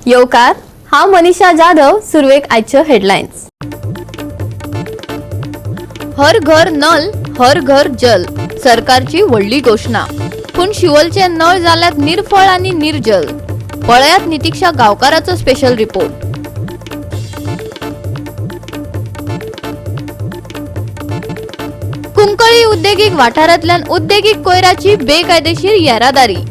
येवकार हांव मनीषा जाधव. सुरवेक आयच्यो हेडलायन्स. हर घर नल हर घर जल सरकारची व्हडली घोषणा. पूण शिवोलचे नळ जाल्यात निरफळ आनी निर्जल. पळयात नितीक्षा गांवकाराचो स्पेशल रिपोर्ट. कुंकळी उद्देगीक वाठारांतल्यान उद्देगीक कोयराची बेकायदेशीर येरादारी.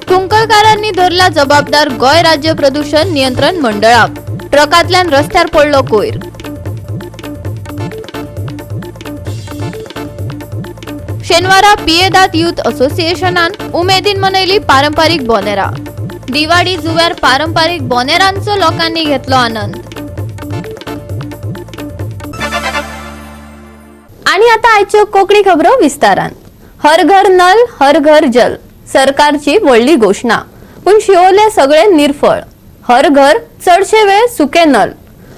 कुंकळकारांनी धरला जबाबदार गोय राज्य प्रदूषण नियंत्रण मंडळाक. ट्रकांतल्यान रस्त्यार पडलो कोयर. शेनवारा पियेदाद यूथ असोसिएशनान उमेदीन मनयली पारंपारीक बोनेरा. दिवाळी जुव्यार पारंपारीक बोनेरांचो लोकांनी घेतलो आनंद. आणि आता आयच्यो कोंकणी खबरो विस्तारान. हर घर नल हर घर जल सरकारची व्हडली घोषणा. पूण शिवोले सगळे निरफळ. हर घर चडशे वेळ सुके नल.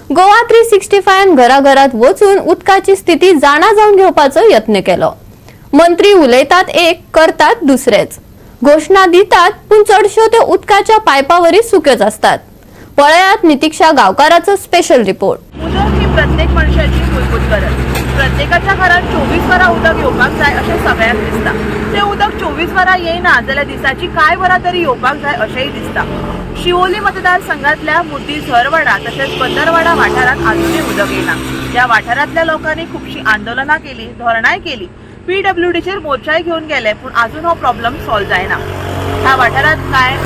गोवा 365 घराघरात वचून उदकाची स्थिती जाणा जावन घेवपाचो यत्न केलो. मंत्री उलयतात एक करतात दुसरेच. घोषणा दितात पूण चडश्यो त्यो उदकाच्या पायपावरी सुक्योच असतात. पळयात नितीक्षा गांवकाराचो स्पेशल रिपोर्ट. उदक ही प्रत्येक मनशाची मूलभूत गरज. प्रत्येकाच्या घरात 24 वरां उदक येवपाक जाय अशें सगळ्यांक दिसता. तें उदक 24 वरां येयना जाल्यार दिसाची कांय वरां तरी येवपाक जाय अशेंय दिसता. शिवोली मतदारसंघातल्या मुर्ती झरवाडा तशेंच बंदरवाडा वाठारांत आजुनूय उदक येना. ह्या वाठारांतल्या लोकांनी खुबशीं आंदोलनां केली, धरणांय केली, PWDचेर मोर्चाय घेवन गेले, पूण आजून हो प्रॉब्लेम सॉल्व जायना. ह्या वाठारांत कांय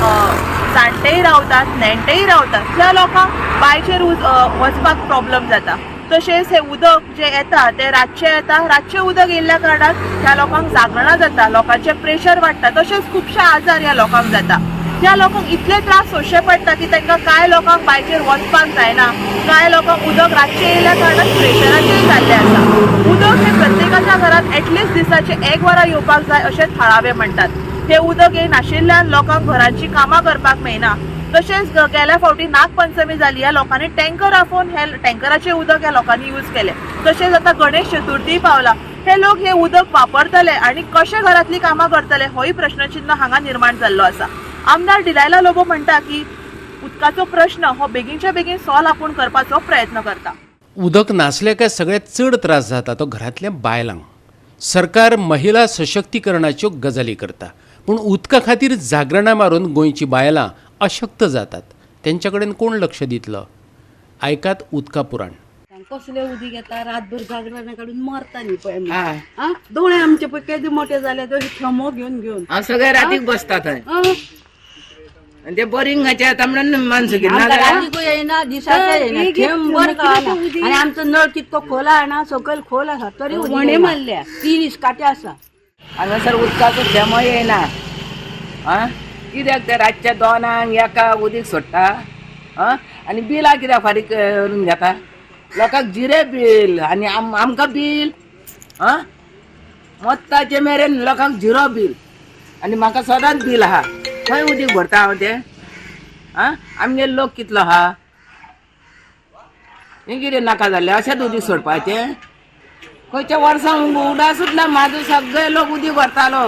जाणटेय रावतात, नेणटेय रावतात. त्या लोकांक बांयचेर वचपाक प्रॉब्लेम जाता. तशेंच हे उदक जे येता ते रातचे येता. रातचे उदक येयल्ल्या कारणान ह्या लोकांक जागरणां जाता, लोकांचें प्रेशर वाडटा, तशेंच खुबशे आजार ह्या लोकांक जाता. ह्या लोकांक इतले त्रास सोंसचे पडटा की तांकां कांय लोकांक बांयचेर वचपाक जायना. कांय लोकांक उदक रातचे येयल्या कारणान प्रेशराचेर जाल्ले आसा. उदक हे प्रत्येकाच्या घरात एटलिस्ट दिसाचे 1 वरां येवपाक जाय अशें थळावे म्हणटात. हे उदक येयनाशिल्ल्यान लोकांक घरांची कामां करपाक मेळना. तशेंच गेल्या फावटी नागपंचमी जाली, ह्या लोकांनी टँकर आफोवन हे टँकराचें उदक ह्या लोकांनी यूज केलें. तशेंच आतां गणेश चतुर्थी पावला. हे लोक हे उदक वापरतले आनी कशे घरांतली कामां करतले होय प्रश्नचिन्ह हांगा निर्माण जाल्लो आसा. आमदार डिलायला लोबो म्हणटा की उदकाचो प्रश्न हो बेगीनच्या बेगीन सॉल्व आपूण करपाचो प्रयत्न करता. उदक नासले काय सगळ्यात चड त्रास जाता तो घरांतल्या बायलांक. सरकार महिला सशक्तीकरणाच्यो गजाली करता, पूण उदका खातीर जागरणां मारून गोंयची बायलां अशक्त जातात. तेंच्या कडेन कोण लक्ष दितलो? आयकात उदका पुराण. कसले उदीक येता, रातभर जागरण काढून मरता न्ही पळय. दोळे आमचे पळय केदे मोठे जाले थमो घेवन सगळे रातीक बसतात आणि ते बोरिंगाचे आता म्हणून माणसं येयना, दिसाचे येयना. आणि आमचो नळ कितको खोल आहा ना, सकयल खोल आसा तरी वणे मारल्या 3 इस्काटे आसा. हांगासर उदकाचो थेंबो येयना. कित्याक ते रातच्या 2 एका उदीक सोडटा आनी बिलां कित्याक फारीक करून घेता. लोकांक जिरे बील आनी आमकां बील. मत्ताचे मेरेन लोकांक झिरो बील आनी म्हाका सदांच बील आहा. खंय उदीक भरता हांव ते? आमगे लोक कितलो आहा? हें कितें नाका जालें अशेंच उदीक सोडपाचें? खंयच्या वर्सांक उडा सुद्दां म्हाजो सगळे लोक उदीक भरतालो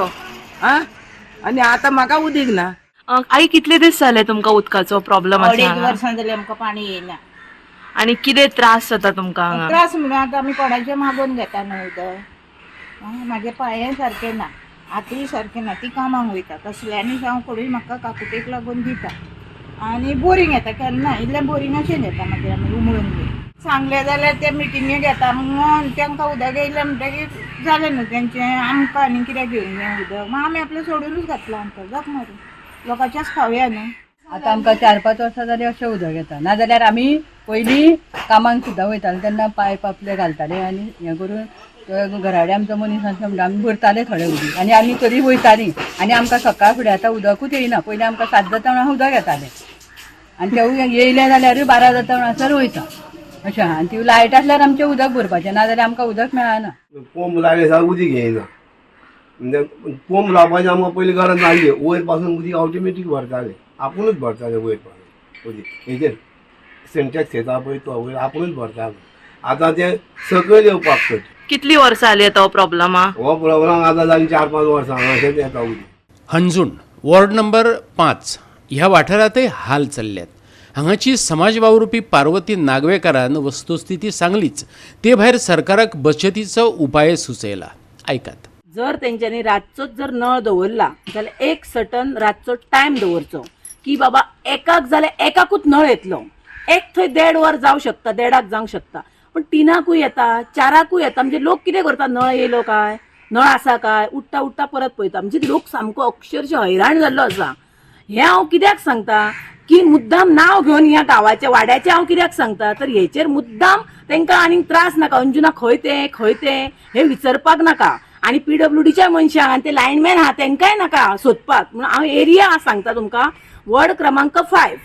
आनी आतां म्हाका उदीक ना. आई कितले दीस जाले तुमकां उदकाचो प्रॉब्लेम आसा? 2.5 वर्सां जाली आमकां पाणी येयना. आणि कितें त्रास जाता तुमकां हांगा? त्रास म्हणून आतां आमी कोणाचें मागून घेता न्हू उदक. म्हाजे पांये सारके ना, हातूय सारके ना. ती कामाक वयता कसल्यांनी हांव कोणूय म्हाका काकुटेक लागून दिता. आनी बोरींग येता केन्ना इल्लें बोरिंगाचेर येता मागीर आमी उमळून घेवन. सांगलें जाल्यार ते मिटिंगे घेता मग तांकां उदक येयलें म्हणटकीर जालें न्हू तेंचें. आमकां आनी कितें घेवन यें उदक. मग आमी आपलें सोडूनच घातलां आमकां. जाक मारून लोकांचेच खावया न्हू. आतां आमकां 4-5 वर्सां जालीं अशें उदक येता. नाजाल्यार आमी पयलीं कामांक सुद्दां वयताले तेन्ना पायप आपले घालताले आनी हें करून घराडे आमचो मनीस आसता म्हणटा आमी भरताले थोडें उदीक आनी आमी तरी वयतालीं. आनी आमकां सकाळ फुडें आतां उदकूच येयना. पयलीं आमकां 7 जाता म्हणून उदक येतालें आनी तें येयलें जाल्यारूय 12 जाता म्हणसर वयता अशें. आनी ती लायट आसल्यार आमचें उदक भरपाचें, नाजाल्यार आमकां उदक मेळना. पंप लायले जाल्यार उदीक येयना. म्हणजे पंप लावपाचें आमकां पयलीं गरज नासली. वयर पासून उदीक ऑटोमॅटीक भरताले, आपुणूच भरताले वयर पासून उदीक. हेजेर सेंटेक्स येता पळय तो वयर आपुणूच भरताले. आतां तें सकयल येवपाक पडटा. कितली वर्सां जाली तो प्रॉब्लेम? हो प्रॉब्लेम आतां जाली 4-5 वर्सां अशेंच येता उदीक. हंजूण वॉर्ड नंबर 5 ह्या वाठारांतय हाल चल्ल्यात. हांगाची समाज वावुरपी पार्वती नागवेकारान वस्तुस्थिती सांगलीच ते भायर सरकाराक बचतीचो उपाय सुचयला. आयकात. जर तेंच्यांनी रातचोच जर नळ दवरला जाल्यार एक सर्टन रातचो टायम दवरचो की बाबा एकाक जाल्यार एकाकूच नळ येतलो. एक थंय 1.5 वर जावं शकता, 1.5 जावंक शकता, पण 3कूय येता, 4कूय येता. म्हणजे लोक कितें करता, नळ येयलो काय, नळ आसा काय, उठता उठता परत पळयता. म्हणजे लोक सामको अक्षरशः हैराण जाल्लो आसा. हें हांव कित्याक सांगता की मुद्दाम नांव घेवन ह्या गांवाच्या वाड्याचें हांव कित्याक सांगता तर हेचेर मुद्दाम तांकां आनीक त्रास नाका. अंजुना खंय तें हें विचारपाक नाका. आणि PWDच्या मनशांक आनी ते लायनमॅन आहा तांकांय नाका सोदपाक. म्हणून हांव एरिया सांगता तुमकां. वॉर्ड क्रमांक 5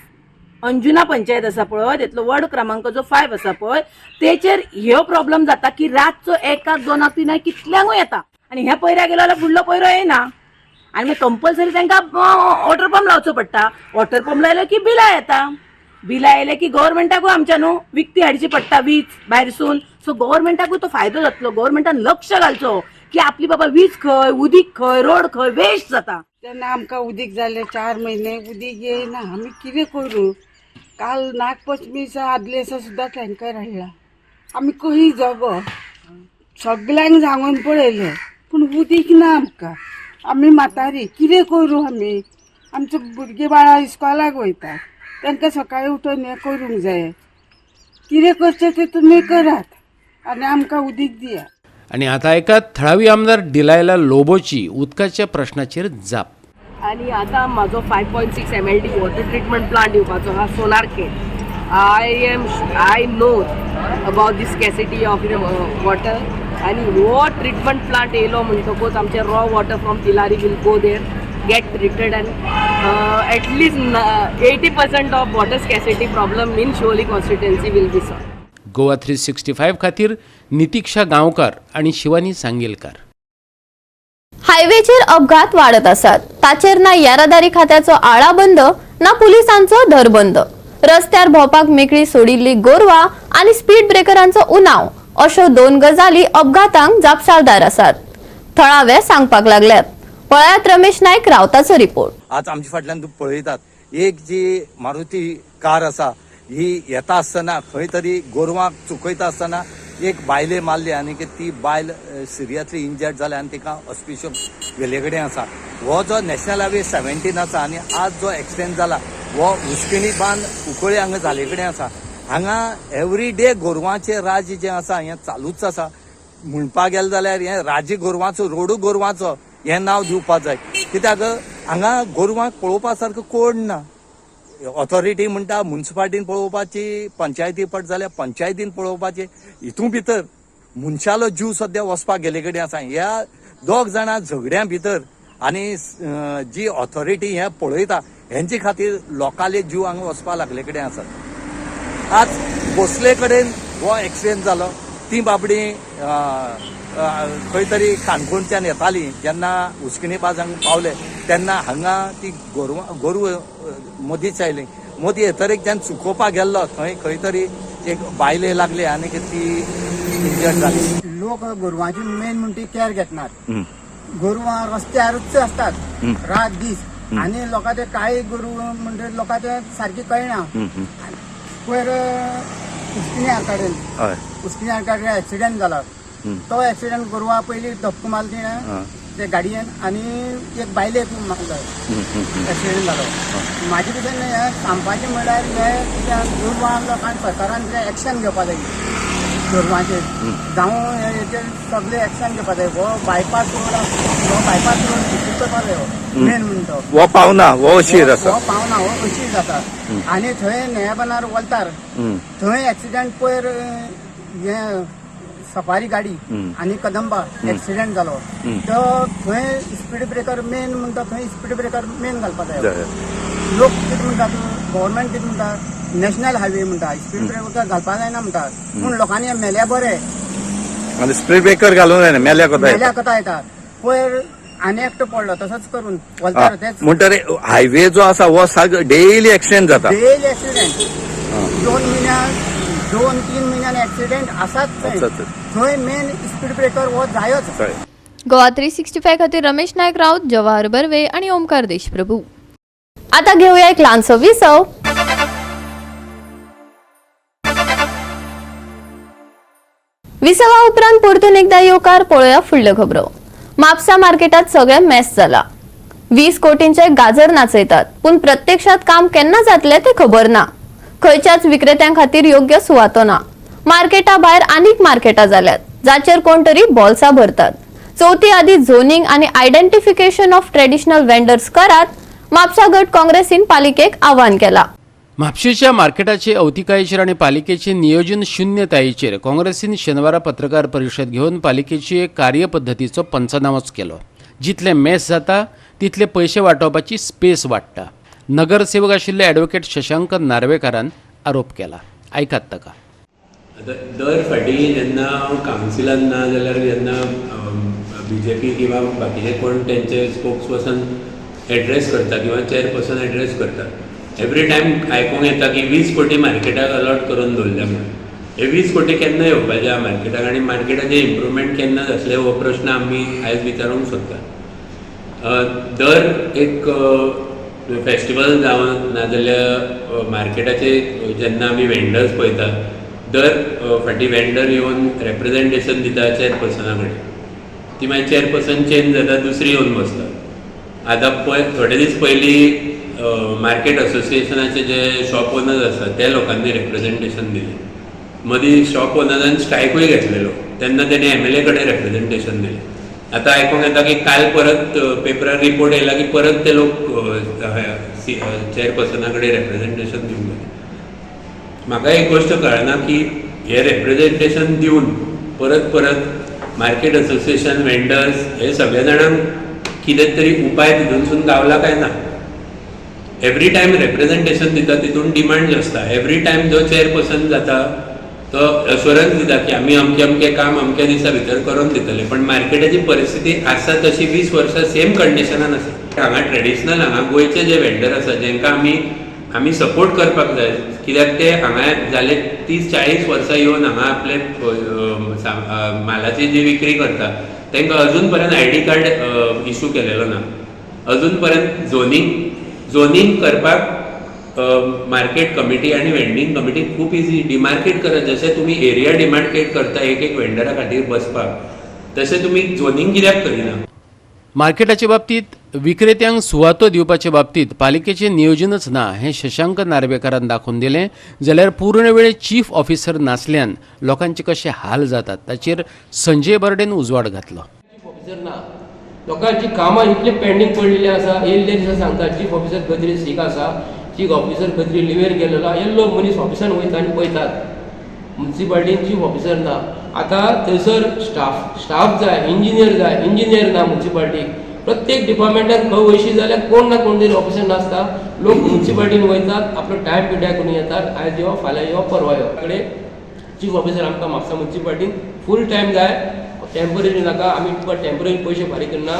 अंजुना पंचायत आसा पळय, तेतलो वॉर्ड क्रमांक जो 5 आसा पळय, तेचेर ह्यो प्रॉब्लेम जाता की रातचो 1, 2, 3 कितल्यांकूय येता. आणि ह्या पयऱ्या गेलो जाल्यार फुडलो पयरो येना. आणि मागीर कंपल्सरी तांकां वॉटर पंप लावचो पडटा. वॉटर पंप लायलो की बिलां येता. बिलां येले की गव्हर्मेंटाकूय आमच्या न्हू विकती हाडची पडटा वीज भायरसून. सो गव्हर्मेंटाकूय तो फायदो जातलो. गव्हर्मेंटान लक्ष घालचो की आपली बाबा वीज खंय, उदीक खंय, रोड खंय, वेस्ट जाता. तेन्ना आमकां उदीक जालें 4 म्हयने उदीक येयना. आमी कितें करूं? काल नागपंचमीच्या आदले दिसा सुद्दां टँकर हाडला. आमी कशी जगो? सगल्यांक सांगून पळयलें पूण उदीक ना आमकां. आमी म्हातारी कितें करूं आमी? आमचे भुरगीं बाळां इस्कॉलाक वयतात. तांकां सकाळीं उठून हें करूंक जाय. कितें करचें तें तुमी करात आनी आमकां उदीक दियात. आणि आता ऐकात थळावी आमदार डिलायला लोबोची उदकाच्या प्रश्नाचेर जाप. आणि आता माझो 5.6 MLD वॉटर ट्रीटमेंट प्लांट येवपाचो हा Sonarkhed. I know about the scarcity of water. आणि हो ट्रीटमेंट प्लांट येयलो म्हणटकूच आमचे raw water from Tillari will go there get treated and at least 80% of water scarcity problem in Siolim constituency will be solve. Goa 365 खातीर नितीक्षा गांवकार आणि शिवानी सांगेलकार. हायवेचेर अपघात वाढत आसात. ताचेर ना येरादारी खात्याचो आळा बंद ना पुलिसांचो धरबंद. रस्त्यार भोंवपाक मेकळी सोडिल्ली गोरवां आनी स्पीड ब्रेकरांचो उणाव अश्यो 2 गजाली अपघातांक जापसालदार आसात. थळावे सांगपाक लागल्यात. पळयात रमेश नायक रावताचो रिपोर्ट. आज आमच्या फाटल्यान तूं पळयतात एक जी मारुती कार आसा ही येता आसतना खंय तरी गोरवांक चुकयता आसतना एक बायले मारली आनी ती बायल सिरियसली इंजर्ड जाल्या आनी तिका हॉस्पिटल गेले कडेन आसा. हो जो नॅशनल हायवे 17 आसा आनी आज जो एक्सिडेंट जाला हो उस्किणी बांद उकळे हांगा जाले कडेन आसा. हांगा एवरी डे गोरवांचें राज्य जें आसा हें चालूच आसा. म्हणपाक गेले जाल्यार हें राज्य गोरवांचो रोडू गोरवांचो हें नांव दिवपाक जाय. कित्याक हांगा गोरवांक पळोवपा सारको कोण ना. ऑथॉरिटी म्हणटा म्युन्सिपाल्टीन पळोवपाची, पंचायती पट जाल्यार पंचायतीन पळोवपाची. हितून भितर मनशालो जीव सद्या वचपाक गेले कडेन आसा. ह्या 2 जाणां झगड्या भितर आनी जी ऑथॉरिटी हें पळयता हेंचे खातीर लोकांले जीव हांगा वचपाक लागले कडेन आसात. आज भोसले कडेन हो एक्सिडेंट जालो. ती बाबडी खंय तरी काणकोणच्यान येताली. जेन्ना उस्किणी बाजांक पावले तेन्ना हांगा ती गोरवां मदींच आयली. मदीं येतरीक जेन्ना चुकोवपाक गेल्लो थंय खंय तरी एक बायले लागले आनी ती इंजर्ड जाली. लोक गोरवांची मेन म्हणटी केअर घेतनात. गोरवां रस्त्यारूच आसतात रात दीस आनी लोकां ते काळी गोरवां म्हणजे लोकां ते सारकी कळना. पयर उस्किण्यार कडेन एक्सिडेंट जालो. तो एक्सिडेंट गोरवां पयलीं धपको मारली ते गाडयेन आनी एक बायलेक मारलो एक्सिडेंट जालो. म्हाजे भितर हें सांगपाचें म्हणल्यार हे गोरवां लोकांक सरकारान जे एक्शन घेवपाक जाय गोरवांचेर जावं हेचेर सगळे एक्शन घेवपाक जाय. हो बायपास रोड विकसीत करपाक जाय. मेन म्हणटा हो पावना हो अशीर आसा. हो पावना हो अशीर जाता. आनी थंय न्यायबनार वलतार थंय एक्सिडेंट पयर हें सफारी गाडी आनी कदंबा एक्सिडेंट जालो. तो थंय स्पीड ब्रेकर मेन म्हणटा थंय स्पीड ब्रेकर मेन घालपाक जाय. लोक कितें म्हणटा गव्हर्मेंट कितें म्हणटा नॅशनल हायवे म्हणटा स्पीड ब्रेकर घालपाक जायना म्हणटा. पूण लोकांनी मेल्या बरें स्पीड ब्रेकर घालून जायना मेल्या कोता येता. पयर आनी एकटो पडलो तसोच करून वलतार तेच म्हणटरे हायवे जो आसा हो डेली एक्सिडेंट जाता. डेली एक्सिडेंट 2-3 म्हयन्यान एक्सिडेंट आसात. थंय मेन स्पीड ब्रेकर हो जायोच. गोवा 365 खातीर रमेश नायक राऊत, जवाहर बर्वे आणि ओमकार देशप्रभू. आता घेऊया एक लहानसो विसव. विसवा उपरांत परतून एकदा येवकार पळोवया फुडल्यो खबरो. म्हापसा मार्केटात सगळें मेस जाला. 20 कोटींचे गाजर नाचयतात, पूण प्रत्यक्षात काम केन्ना जातले ते खबर ना. खंयच्याच विक्रेत्यां खातीर योग्य सुवातो ना. मार्केटा भायर आनीक मार्केटां जाल्यात, जाचेर कोण तरी बॉल्सां भरतात. चवथी आदी झोनिंग आनी आयडेंटिफिकेशन ऑफ ट्रेडिशनल वेंडर्स करात, म्हापसा गट काँग्रेसीन पालिकेक आव्हान केला. म्हापशेच्या मार्केटाचे अवतिकायेचेर आनी पालिकेचे नियोजन शुन्यतायेचेर काँग्रेसीन शेनवारा पत्रकार परिशद घेवन पालिकेचे कार्यपद्दतीचो पंचनामोच केलो. जितले मेस जाता तितले पयशे वांटोवपाची स्पेस वाडटा. नगरसेवक आशिल्ले ॲडव्होकेट शशांक नार्वेकारान आरोप केला. आयकात ताका. दर फाटी जेन्ना हांव कावन्सिलान ना जाल्यार जेन्ना BJP किंवा बाकीचे कोण तेंचे स्पोक्स पर्सन एड्रेस करता किंवा चेअरपर्सन एड्रेस करता, एवरी टायम आयकूंक येता की 20 कोटी मार्केटाक अलॉट करून दवरल्या म्हणून. हे 20 कोटी केन्ना येवपाचे ह्या मार्केटाक आनी मार्केटाचें इम्प्रुवमेंट केन्ना जातलें हो प्रश्न आमी आयज विचारूंक सोदता. दर एक फेस्टिवल जावन नाजाल्यार मार्केटाचे जेन्ना आमी वेंडर्स पळयता, दर फाटी वेंडर येवन रेप्रेजेंटेशन दिता चेअरपर्सना कडेन. ती मागीर चेअरपर्सन चेंज जाता, दुसरी येवन बसता. आतां थोडे दीस पयलीं मार्केट असोसिएशनाचे जे शॉप ओनर्स आसात त्या लोकांनी रेप्रेजेंटेशन दिलें. मदीं शॉप ओनरान स्ट्रायकूय घेतलेलो, तेन्ना तेणी MLA कडेन रेप्रेजेंटेशन दिलें. आतां आयकूंक येता की काल परत पेपरार रिपोर्ट येयला की परत ते लोक चेअरपर्सना कडेन रेप्रेजेंटेशन दिवंक गेले. म्हाका एक गोश्ट कळना की हे रेप्रेजेंटेशन दिवन परत परत मार्केट असोसिएशन, वेंडर्स हे सगळे जाणांक कितें तरी उपाय तितूनसून गावला काय ना. एवरी टायम रेप्रेजेंटेशन दिता तितून डिमांड आसता. एवरी टायम जो चेअरपर्सन जाता तो एश्योरन्स दिता की आमी अमकें अमकें काम अमक्या दिसा भितर करून दितले, पण मार्केटाची परिस्थिती आसा तशी 20 वर्सां सेम कंडिशनान आसा. हांगा ट्रेडिशनल हांगा गोंयचे जे वेंडर आसा जेंकां आमी सपोर्ट करपाक जाय, कित्याक ते हांगा जाले 30-40 वर्सां येवन हांगा आपले मालाची जी विक्री करता तांकां अजून पर्यंत ID कार्ड इश्यू केलेलो ना. अजून पर्यंत झोनिंग करपाक मार्केट कमिटी आणि वेंडिंग कमिटी खूप इझी. डिमार्केट करत जशें तुमी एरिया डिमार्केट करता एक वेंडरा खातीर बसपाक, तशें तुमी झोनिंग कित्याक करिना. मार्केटाच्या बाबतीत विक्रेत्यांक सुवातो दिवपाच्या बाबतीत पालिकेचें नियोजनच ना हें शशांक नार्वेकारान दाखोवन दिलें. जाल्यार पूर्ण वेळ चीफ ऑफिसर नासल्यान लोकांचे कशे हाल जातात ताचेर संजय बर्डेन उजवाड घातलो. चीफ ऑफिसर ना, लोकांची कामां इतली पेंडींग पडलेली आसा. येयल्ले दिसा सांगता चीफ ऑफिसर गद्री सीक आसा, चीफ ऑफिसर गद्री लिव्हेर गेलेलो. येल्लो मनीस ऑफिसान वयता आनी पळयतात. म्युन्सिपाल्टीन चीफ ऑफिसर ना. आतां थंयसर स्टाफ जाय, इंजिनियर ना म्युन्सिपाल्टीक. प्रत्येक डिपार्टमेंटान खंय वयशी जाल्यार कोण ना कोण तरी ऑफिसर नासता. लोक म्युन्सिपाल्टीन वयतात, आपलो टायम पिड्यार करून येतात. आयज यो, फाल्यां यो, परवा यो. कडेन चीफ ऑफिसर आमकां म्हापसा म्युन्सिपाल्टीन फूल टायम जाय. टेम्पररी नाका, आमी तुका टेम्पररी पयशे फारीक करना.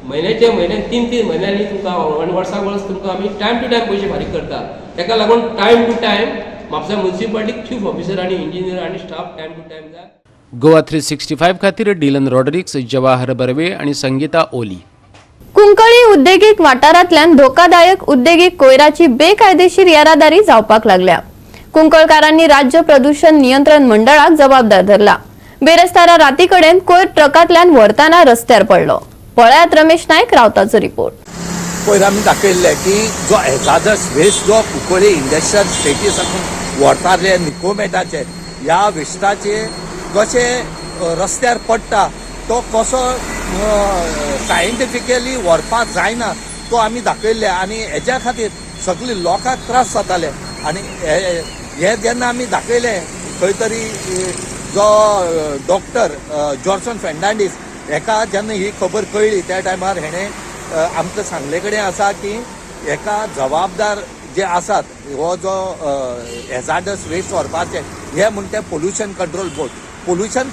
म्हयन्याचे म्हयने 3 म्हयन्यांनी तुमकां वर्साक वर्स तुमकां आमी टायम टू टायम पयशे फारीक करता. ताका लागून टायम टू टायम म्हापसा म्युन्सिपाल्टीक चीफ ऑफिसर आनी इंजिनियर आनी स्टाफ टायम टू टायम जाय. गोवा 365 खातीर डिलन रॉड्रिक्स, जवाहर बर्वे आणि संगीता ओली. कुंकळी उद्देगीक वाठारांतल्यान धोकादायक उद्देगीक कोयराची बेकायदेशीर येरादारी जावपाक लागल्या. कुंकळकारांनी राज्य प्रदूषण नियंत्रण मंडळाक जबाबदार धरला. बेरस्तारा राती कडेन कोयर ट्रकांतल्यान व्हरताना रस्त्यार पडलो. पळयात रमेश नायक रावताचो रिपोर्ट. पयर आमी दाखयल्ले की जो हेजार्डस वेस्ट जो कुंकळी इंडस्ट्रियल स्टेटी साकून व्हरताले निकोमेटाचे, ह्या वेस्टाचे कशे रस्त्यार पडटा तो कसो सायंटिफिकली व्हरपाक जायना तो आमी दाखयल्ले. आनी हेज्या खातीर सगळे लोकांक त्रास जाताले. आनी हे जेन्ना आमी दाखयले खंय तरी जो डॉक्टर जॉर्सन फेर्नांडीस हेका जेन्ना ही खबर कळ्ळी त्या टायमार हेणें आमकां सांगले कडेन आसा की हेका जबाबदार जे आसात हो जो हेजार्डस वेस्ट व्हरपाचे हे म्हणटा ते पोल्युशन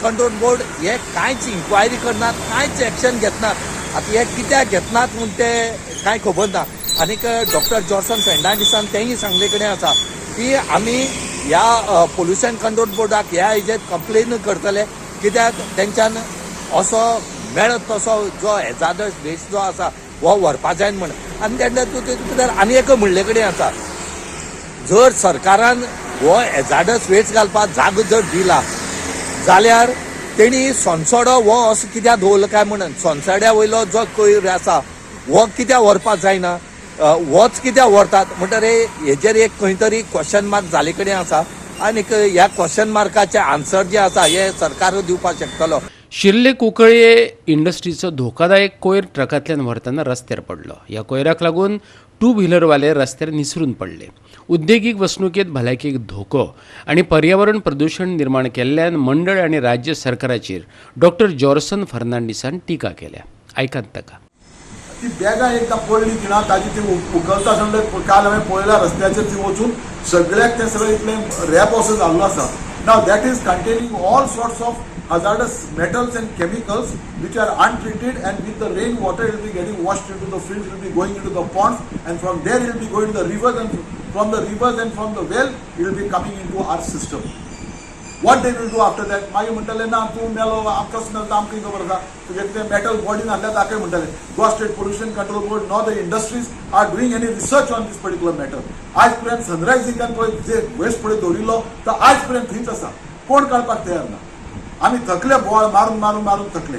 कंट्रोल बोर्ड हे कांयच इन्क्वायरी करनात, कांयच एक्शन घेतनात. आतां हे कित्याक घेतनात म्हूण ते कांय खबर ना. आनीक डॉक्टर जॉर्सन फेर्नांडीसान तेंय सांगले कडेन आसा की आमी ह्या पोल्युशन कंट्रोल बोर्डाक ह्या हेजेर कंप्लेन करतले, कित्याक तेंच्यान असो मेळत तसो जो हेजार्डस वेस्ट जो आसा हो व्हरपा जायना म्हण. आनी तेन्ना भितर आनी एक म्हणले कडेन आसा, जर सरकारान हो हेजार्डस वेस्ट घालपाक जागो जर दिला जाल्यार तेणी सोनसोडो हो असो कित्याक दवरलो काय म्हणून सोनसड्या वयलो जो कोयर आसा हो कित्याक व्हरपाक जायना, होच कित्याक व्हरतात म्हणटरे हेजेर एक खंय तरी क्वेश्चन मार्क जाले कडेन आसा आनी ह्या क्वेश्चन मार्काचे आन्सर जे आसा हे सरकार दिवपाक शकतलो. शिर्ले कुंकळये इंडस्ट्रीचो धोकादायक कोयर ट्रकांतल्यान व्हरतना रस्त्यार पडलो. ह्या कोयराक लागून 2 व्हिलरवाले रस्त्यार निसरून पडले. उद्देगीक वसणुकेत भलायकेक धोको आनी पर्यावरण प्रदूषण निर्माण केल्ल्यान मंडळ आनी राज्य सरकाराचेर डॉक्टर जॉर्सन फर्नांडिसान टिका केल्या. आयकात ताका. ती बॅगां एकदां पडली तिणा ताजी ती उखलता सगळे काल हांवें पळयला रस्त्याचेर ती वचून सगळ्याक तें सगळें इतलें रॅप असो जाल्लो आसा. Now that is containing all sorts of hazardous metals and chemicals which are untreated, and with the rain water it will be getting washed into the fields, it will be going into the ponds, and from there it will be going to the rivers, and from the rivers and from the well it will be coming into our system. What they will do after that? मागीर म्हणटले ना तूं मेलो आमकां smell आमकां खबर आसा तुगे कितें मेटल बॉडीन हाडल्या ताका म्हणटले. Goa state pollution control board know the industries are doing any research on this particular matter. आज पर्यंत सनरायझिंगान पळय जे वेस्ट पळय दवरिल्लो तो आज पर्यंत थंयच आसा, कोण काडपाक तयार ना. आम्ही थकले बोळ मारून मारून मारून थकले.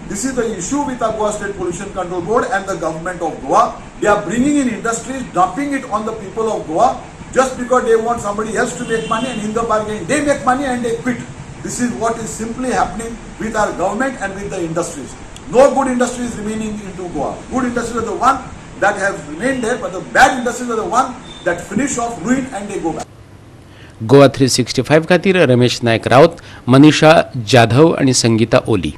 This is the issue with the Goa State Pollution Control Board and the government of Goa. They are bringing in industries, dumping it on the people of Goa just because they want somebody else to make money, and in the bargain they make money and they quit. This is what is simply happening with our government and with the industries. No good industry is remaining into Goa. Good industries are the one that have remained there, but the bad industries are the one that finish off, ruin, and they go back. Goa 365 खातीर रमेश नायक रावत, मनीषा जाधव आणि संगीता ओली.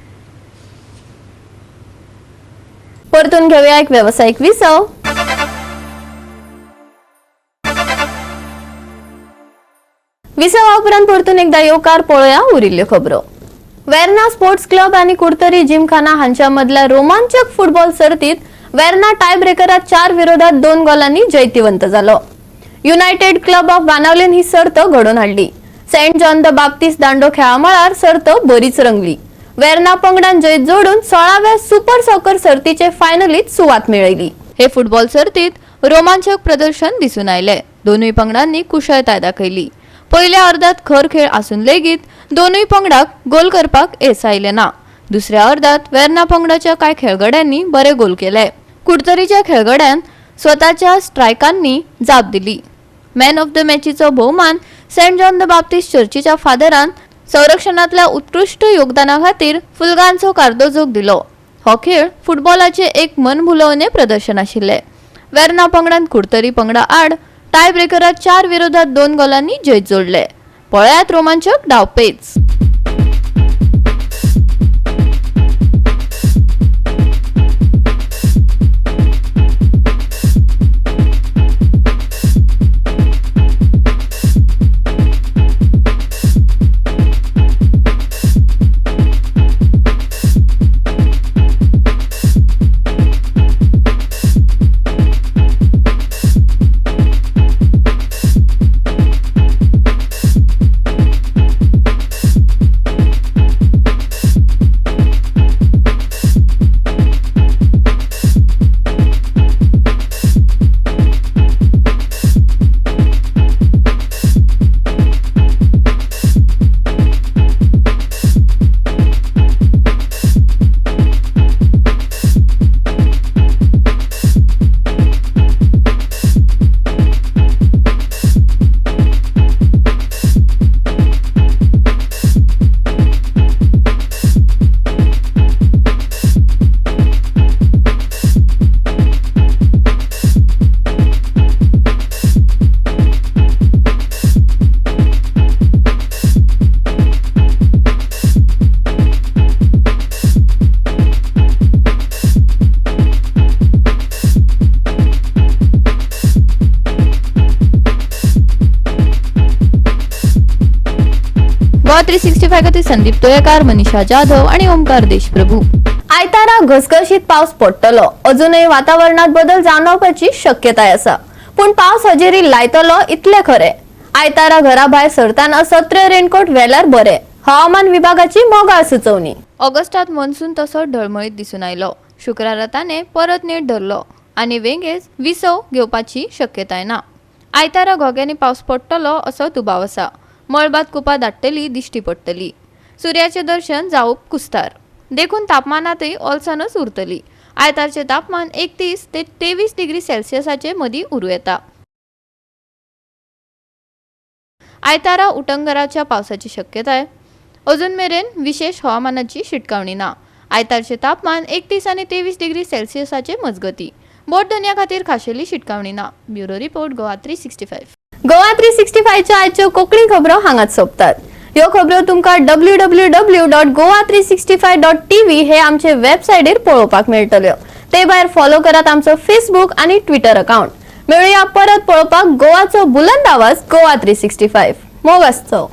परतून घेऊया एक व्यावसायिक विसव. विसवा उपरांत परतून एकदा येवकार पळोवया उरिल्ल्यो खबरो. वेर्ना स्पोर्ट्स क्लब आणि कुडतरी जिमखाना हांच्या मदल्या रोमांचक फुटबॉल सर्तीत वेर्ना टाय ब्रेकरात 4-2 गोलांनी जैतिवंत जालो. युनायटेड क्लब ऑफ बानावलीन ही सर्त घडोवन हाडली. सेंट जॉन द बाप्तिस्ट दांडो खेळा मळार सर्त बरीच रंगली. वेर्ना पंगडान जैत जोडून 16व्या सुपर सॉकर सर्तीचे फायनलीत सुवात मेळयली. हे फुटबॉल सर्तीत रोमांचक प्रदर्शन दिसून आयले. दोनूय पंगडांनी कुशळटाय दाखयली. पयल्या अर्धात खर खेळ आसून लेगीत दोनूय पंगडाक गोल करपाक येस आयले ना. दुसऱ्या अर्धात वेर्ना पंगडाच्या कांय खेळगड्यांनी बरे गोल केले. कुडतरीच्या खेळगड्यान स्वताच्या स्ट्रायकांनी जाप दिली. मॅन ऑफ द मॅचीचो भोवमान सेंट जॉन द बाप्तिस्ट चर्चीच्या फादरान संरक्षणातल्या उत्कृष्ट योगदाना खातीर फुलगांचो कार्दोजोक दिलो. हो खेळ फुटबॉलाचे एक मनभुलोवणे प्रदर्शन आशिल्ले. वेर्ना पंगडान कुडतरी पंगडा आड टाय ब्रेकरात 4-2 गोलांनी जैत जोडले. पळयात रोमांचक डावपेच. गोवा 365 खातीर संदीप तोयेकार, मनीषा जाधव आणि ओमकार देशप्रभू. आयतारा घसघशीत पावस पडटलो. अजूनही वातावरणात बदल जाणवपाची शक्यताय आसा, पूण पावस हजेरी लायतलो इतले खरे. आयतारा घरा भायर सरताना सत्रे रेनकोट व्हेल्यार बरे. हवामान विभागाची मोगाळ सुचोवणी. ऑगस्टात मॉन्सून तसो ढळमळीत दिसून आयलो. शुक्रारा ताणे परत नेट धरलो आनी वेंगेच विसव घेवपाची शक्यताय ना. आयतारा घोग्यांनी पावस पडटलो असो दुबाव आसा. मळबात कुपा दाटतली दिश्टी पडटली. सूर्याचे दर्शन जावप कुस्तार. देखून तापमानातही ओलसानच उरतली. आयतारचे तापमान 31 ते 23 डिग्री सेल्सियसाचे मदीं उरूं येता. आयतारा उटंगराच्या पावसाची शक्यताय. अजून मेरेन विशेष हवामानाची शिटकावणी ना. आयतारचे तापमान 31 आणि 23 डिग्री सेल्सियसाचे मजगती. बोट दुनिया खातीर खाशेली शिटकावणी ना. Bureau report Goa 365. गोवा 365च्या आयच्यो कोंकणी खबरो हांगाच सोंपतात. ह्यो खबरो तुमकां www.goa365.tv हे आमचे वेबसायटीर पळोवपाक मेळटल्यो. ते भायर फॉलो करात आमचो फेसबुक आणि ट्विटर अकाउंट. मेळुया परत पळोवपाक गोवाचो बुलंद आवाज गोवा 365. मोग आसचो.